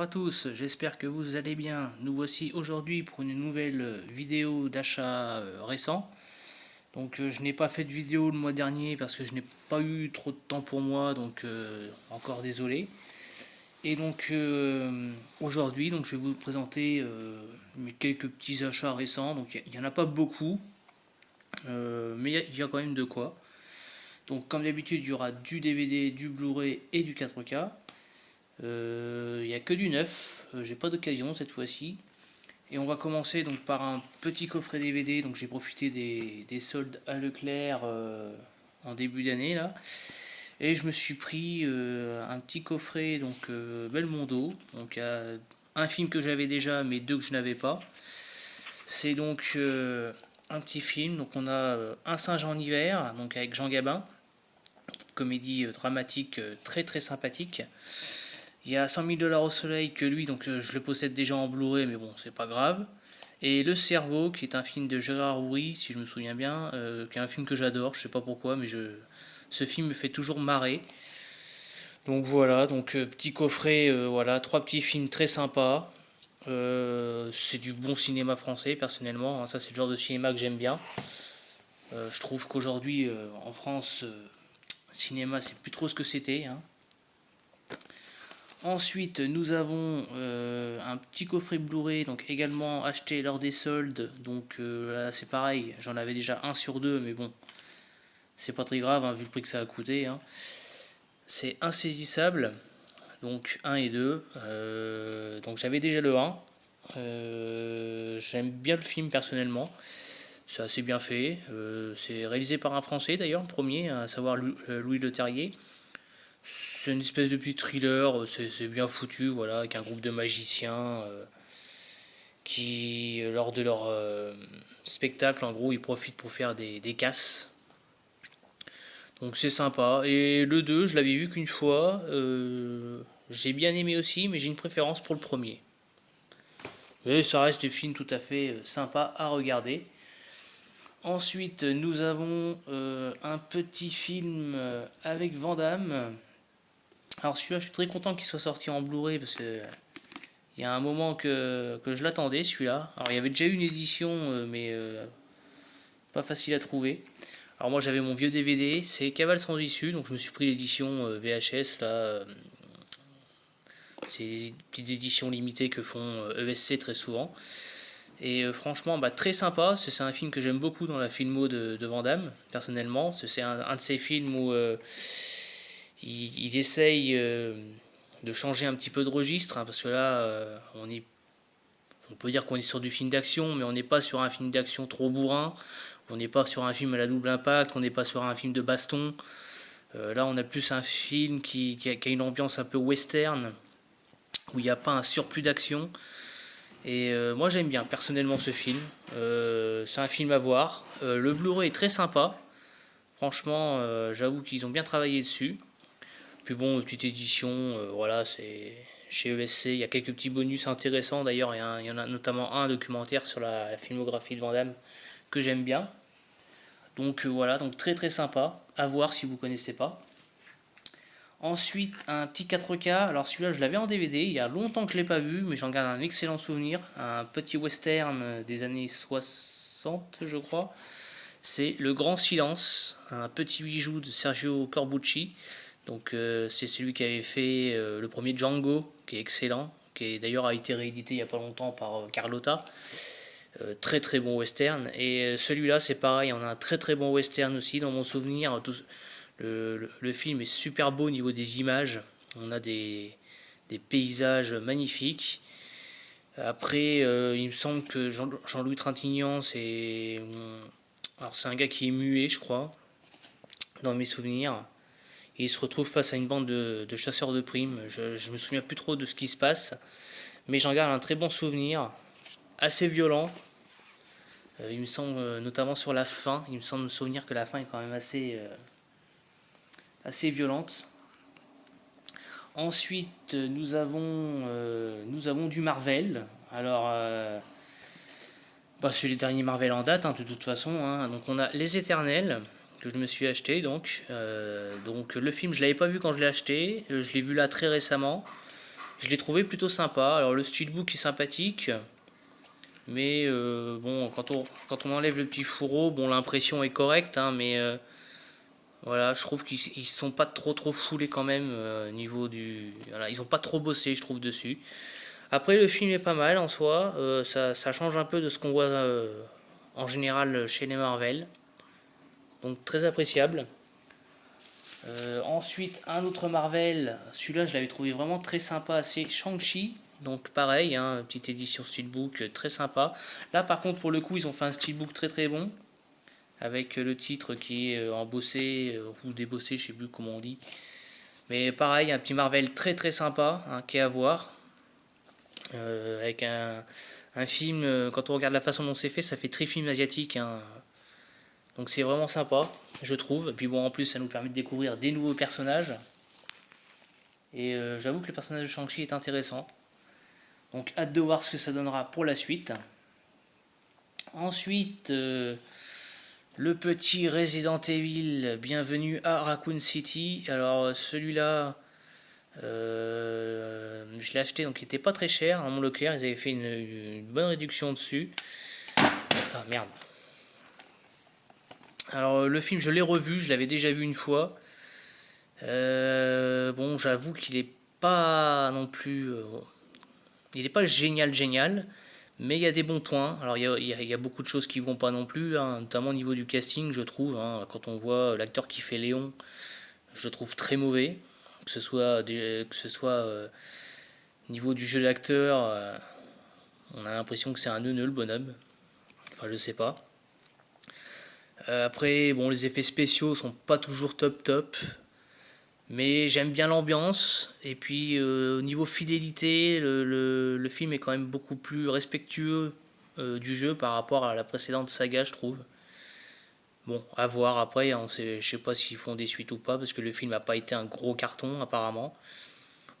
à tous, j'espère que vous allez bien. Nous voici aujourd'hui pour une nouvelle vidéo d'achat récent. Je n'ai pas fait de vidéo le mois dernier parce que je n'ai pas eu trop de temps pour moi, encore désolé. Aujourd'hui je vais vous présenter mes quelques petits achats récents. Donc il n'y en a pas beaucoup, mais il y a quand même de quoi. Donc comme d'habitude il y aura du DVD, du Blu-ray et du 4K. Il n'y a que du neuf, j'ai pas d'occasion cette fois-ci. Et on va commencer donc par un petit coffret DVD. Donc j'ai profité des soldes à Leclerc en début d'année là. Et je me suis pris un petit coffret Belmondo. Donc il y a un film que j'avais déjà mais deux que je n'avais pas. C'est un petit film. Donc on a Un singe en hiver, donc avec Jean Gabin. Petite comédie dramatique très très sympathique. Il y a 100 000 dollars au soleil que lui, je le possède déjà en Blu-ray, mais bon, c'est pas grave. Et Le Cerveau, qui est un film de Gérard Houry, si je me souviens bien, qui est un film que j'adore, je sais pas pourquoi, ce film me fait toujours marrer. Donc voilà, petit coffret, voilà, trois petits films très sympas. C'est du bon cinéma français, personnellement, hein, ça c'est le genre de cinéma que j'aime bien. Je trouve qu'aujourd'hui, en France, le cinéma c'est plus trop ce que c'était, hein. Ensuite, nous avons un petit coffret Blu-ray, donc également acheté lors des soldes. Là, c'est pareil, j'en avais déjà un sur deux, mais bon, c'est pas très grave, hein, vu le prix que ça a coûté, hein. C'est Insaisissable, donc 1 et 2. Donc j'avais déjà le 1. J'aime bien le film personnellement. C'est assez bien fait. C'est réalisé par un Français d'ailleurs, le premier, à savoir Louis Leterrier. C'est une espèce de petit thriller, c'est bien foutu, voilà, avec un groupe de magiciens qui, lors de leur spectacle, en gros, ils profitent pour faire des casses. Donc c'est sympa. Et le 2 je l'avais vu qu'une fois. J'ai bien aimé aussi, mais j'ai une préférence pour le premier. Et ça reste des films tout à fait sympas à regarder. Ensuite, nous avons un petit film avec Van Damme. Alors celui-là, je suis très content qu'il soit sorti en Blu-ray parce que il y a un moment que je l'attendais celui-là. Alors il y avait déjà eu une édition, mais pas facile à trouver. Alors moi j'avais mon vieux DVD, c'est Cavale sans issue, donc je me suis pris l'édition VHS là. C'est les petites éditions limitées que font ESC très souvent. Et franchement, très sympa. C'est un film que j'aime beaucoup dans la filmo de Van Damme, personnellement. C'est un de ces films où il essaye de changer un petit peu de registre, hein, parce que là, on peut dire qu'on est sur du film d'action, mais on n'est pas sur un film d'action trop bourrin. On n'est pas sur un film à la double impact, on n'est pas sur un film de baston. Là, on a plus un film qui a une ambiance un peu western, où il n'y a pas un surplus d'action. Et moi, j'aime bien personnellement ce film. C'est un film à voir. Le Blu-ray est très sympa. Franchement, j'avoue qu'ils ont bien travaillé dessus. Puis bon, petite édition, voilà, c'est chez ESC. Il y a quelques petits bonus intéressants. D'ailleurs, il y en a notamment un documentaire sur la filmographie de Van Damme que j'aime bien. Voilà, donc très très sympa. À voir si vous connaissez pas. Ensuite, un petit 4K. Alors celui-là, je l'avais en DVD. Il y a longtemps que je ne l'ai pas vu, mais j'en garde un excellent souvenir. Un petit western des années 60, je crois. C'est Le Grand Silence, un petit bijou de Sergio Corbucci. C'est celui qui avait fait le premier Django, qui est excellent, qui d'ailleurs a été réédité il n'y a pas longtemps par Carlotta. Très très bon western. Et celui-là, c'est pareil, on a un très très bon western aussi dans mon souvenir. Le film est super beau au niveau des images. On a des paysages magnifiques. Après, il me semble que Jean-Louis Trintignant, c'est un gars qui est muet, je crois, dans mes souvenirs. Et il se retrouve face à une bande de chasseurs de primes. Je me souviens plus trop de ce qui se passe, mais j'en garde un très bon souvenir, assez violent. Il me semble, notamment sur la fin, il me semble me souvenir que la fin est quand même assez violente. Ensuite, nous avons du Marvel. Alors, c'est les derniers Marvel en date, hein, de toute façon, hein. Donc, on a Les Éternels, que je me suis acheté. Le film, je ne l'avais pas vu quand je l'ai acheté. Je l'ai vu là très récemment. Je l'ai trouvé plutôt sympa. Alors le steelbook est sympathique, mais bon, quand on enlève le petit fourreau, bon, l'impression est correcte, hein, mais voilà, je trouve qu'ils sont pas trop foulés quand même niveau du. Voilà, ils ont pas trop bossé, je trouve, dessus. Après, le film est pas mal en soi. Ça change un peu de ce qu'on voit en général chez les Marvel. Donc très appréciable. Ensuite, un autre Marvel, celui-là je l'avais trouvé vraiment très sympa, c'est Shang-Chi. Donc pareil, hein, petite édition steelbook très sympa. Là par contre pour le coup ils ont fait un steelbook très bon, avec le titre qui est embossé ou débossé, je sais plus comment on dit. Mais pareil, un petit Marvel très sympa, hein, qui est à voir. Avec un film, quand on regarde la façon dont c'est fait, ça fait très film asiatique, hein. Donc c'est vraiment sympa, je trouve. Et puis bon, en plus, ça nous permet de découvrir des nouveaux personnages. Et j'avoue que le personnage de Shang-Chi est intéressant. Donc hâte de voir ce que ça donnera pour la suite. Ensuite, le petit Resident Evil, bienvenue à Raccoon City. Alors celui-là, je l'ai acheté, donc il était pas très cher dans mon Leclerc. Ils avaient fait une bonne réduction dessus. Ah merde. Alors le film, je l'ai revu, je l'avais déjà vu une fois. Bon, j'avoue qu'il est pas non plus, il est pas génial, mais il y a des bons points. Alors il y a beaucoup de choses qui vont pas non plus, hein, notamment au niveau du casting, je trouve, hein. Quand on voit l'acteur qui fait Léon, je le trouve très mauvais, que ce soit au niveau du jeu d'acteur, on a l'impression que c'est un neuneu le bonhomme. Enfin, je sais pas. Après, bon, les effets spéciaux sont pas toujours top. Mais j'aime bien l'ambiance. Et puis, au niveau fidélité, le film est quand même beaucoup plus respectueux du jeu par rapport à la précédente saga, je trouve. Bon, à voir après, hein, je sais pas s'ils font des suites ou pas, parce que le film n'a pas été un gros carton, apparemment.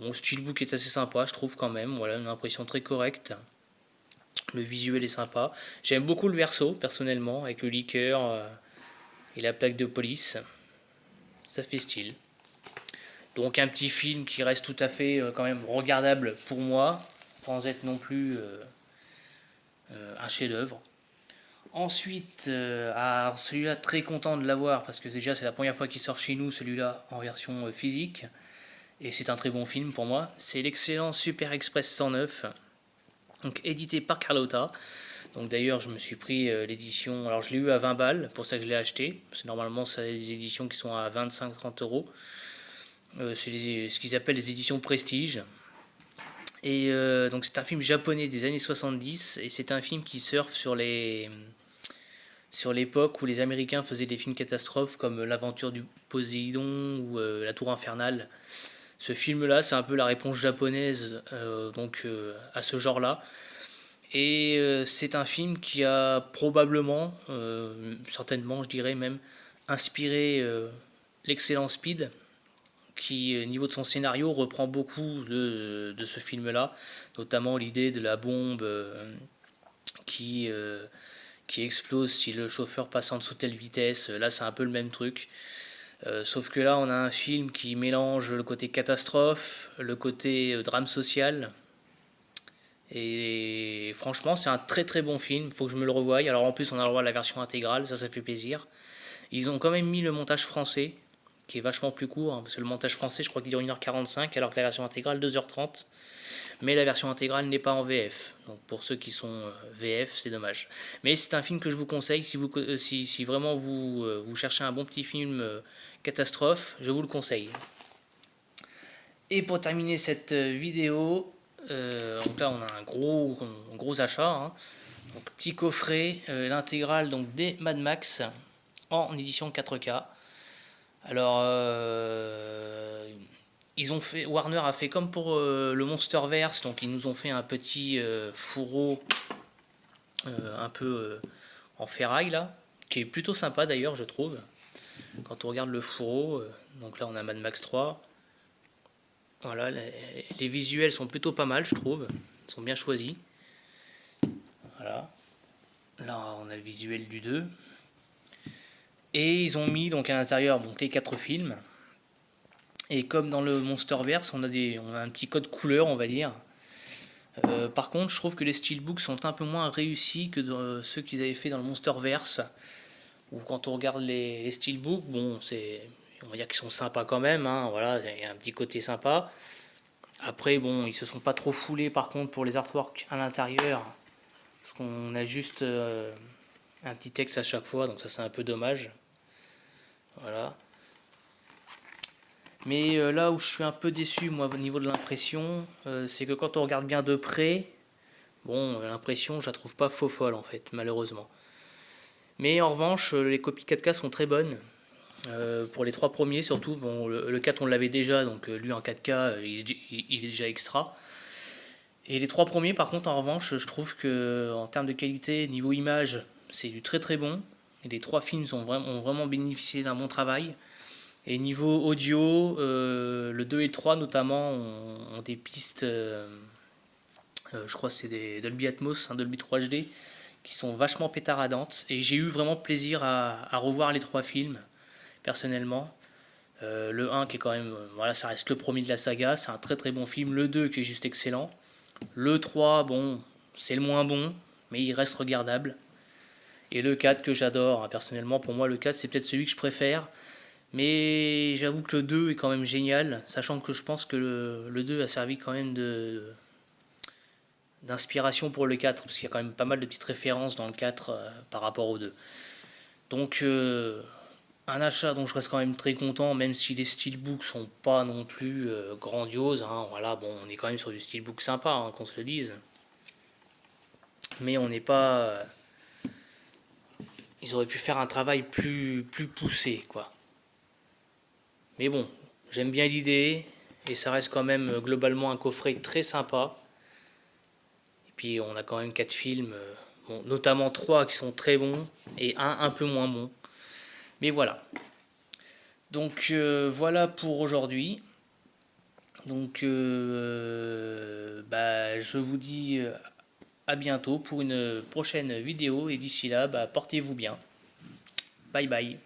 Bon, le steelbook est assez sympa, je trouve quand même. Voilà, une impression très correcte. Le visuel est sympa. J'aime beaucoup le verso, personnellement, avec le liqueur et la plaque de police. Ça fait style. Donc un petit film qui reste tout à fait quand même regardable pour moi, sans être non plus un chef-d'œuvre. Ensuite, celui-là très content de l'avoir parce que déjà c'est la première fois qu'il sort chez nous, celui-là en version physique, et c'est un très bon film pour moi. C'est l'excellent Super Express 109, donc édité par Carlotta. Donc d'ailleurs je me suis pris l'édition, alors je l'ai eu à 20 balles, pour ça que je l'ai acheté, parce que normalement c'est des éditions qui sont à 25-30 euros. C'est ce qu'ils appellent les éditions Prestige. Et donc c'est un film japonais des années 70 et c'est un film qui surfe sur l'époque où les Américains faisaient des films catastrophes comme L'aventure du Poséidon ou La Tour Infernale. Ce film-là, c'est un peu la réponse japonaise à ce genre-là. Et c'est un film qui a probablement, certainement je dirais même, inspiré l'excellent Speed, qui, au niveau de son scénario, reprend beaucoup de ce film-là, notamment l'idée de la bombe qui, euh, qui explose si le chauffeur passe en dessous de telle vitesse. Là, c'est un peu le même truc. Sauf que là, on a un film qui mélange le côté catastrophe, le côté drame social. Et franchement, c'est un très bon film. Il faut que je me le revoie. Alors en plus, on a le droit à la version intégrale, ça fait plaisir. Ils ont quand même mis le montage français, qui est vachement plus court, hein, parce que le montage français, je crois qu'il dure 1h45, alors que la version intégrale, 2h30. Mais la version intégrale n'est pas en VF. Donc pour ceux qui sont VF, c'est dommage. Mais c'est un film que je vous conseille, si vraiment vous cherchez un bon petit film catastrophe, je vous le conseille. Et pour terminer cette vidéo, donc là on a un gros achat, hein. Donc petit coffret, l'intégrale donc des Mad Max en édition 4K. Alors, Warner a fait comme pour le Monsterverse, donc ils nous ont fait un petit fourreau un peu en ferraille là, qui est plutôt sympa d'ailleurs, je trouve. Quand on regarde le fourreau, donc là on a Mad Max 3. Voilà, les visuels sont plutôt pas mal, je trouve. Ils sont bien choisis. Voilà. Là, on a le visuel du 2. Et ils ont mis donc à l'intérieur donc les 4 films. Et comme dans le Monsterverse, on a un petit code couleur, on va dire. Par contre, je trouve que les steelbooks sont un peu moins réussis que ceux qu'ils avaient fait dans le Monsterverse. Ou quand on regarde les steelbooks, bon, on va dire qu'ils sont sympas quand même, hein, voilà, il y a un petit côté sympa. Après, bon, ils se sont pas trop foulés par contre pour les artworks à l'intérieur, parce qu'on a juste un petit texte à chaque fois, donc ça c'est un peu dommage. Voilà. Mais là où je suis un peu déçu, moi, au niveau de l'impression, c'est que quand on regarde bien de près, bon, l'impression, je la trouve pas faux folle en fait, malheureusement. Mais en revanche, les copies 4K sont très bonnes. Pour les trois premiers surtout, bon, le 4 on l'avait déjà, donc lui en 4K il est déjà extra. Et les trois premiers par contre en revanche je trouve que en termes de qualité, niveau image, c'est du très très bon. Et les trois films ont vraiment bénéficié d'un bon travail. Et niveau audio, le 2 et le 3 notamment ont des pistes, je crois que c'est des Dolby Atmos, un Dolby 3HD, qui sont vachement pétaradantes. Et j'ai eu vraiment plaisir à revoir les trois films, personnellement. Le 1 qui est quand même, voilà, ça reste le premier de la saga, c'est un très très bon film. Le 2 qui est juste excellent. Le 3, bon, c'est le moins bon, mais il reste regardable. Et le 4 que j'adore, hein, personnellement, pour moi le 4 c'est peut-être celui que je préfère. Mais j'avoue que le 2 est quand même génial, sachant que je pense que le 2 a servi quand même d'inspiration pour le 4, parce qu'il y a quand même pas mal de petites références dans le 4 par rapport au 2. Donc un achat dont je reste quand même très content, même si les steelbooks sont pas non plus grandioses, hein, voilà, bon, on est quand même sur du steelbook sympa, hein, qu'on se le dise. Mais on n'est pas... ils auraient pu faire un travail plus poussé, quoi. Mais bon, j'aime bien l'idée, et ça reste quand même globalement un coffret très sympa. Et puis on a quand même 4 films, bon, notamment 3 qui sont très bons, et un peu moins bon. Mais voilà. Donc voilà pour aujourd'hui. Donc bah, je vous dis à bientôt pour une prochaine vidéo, et d'ici là, bah, portez-vous bien. Bye bye.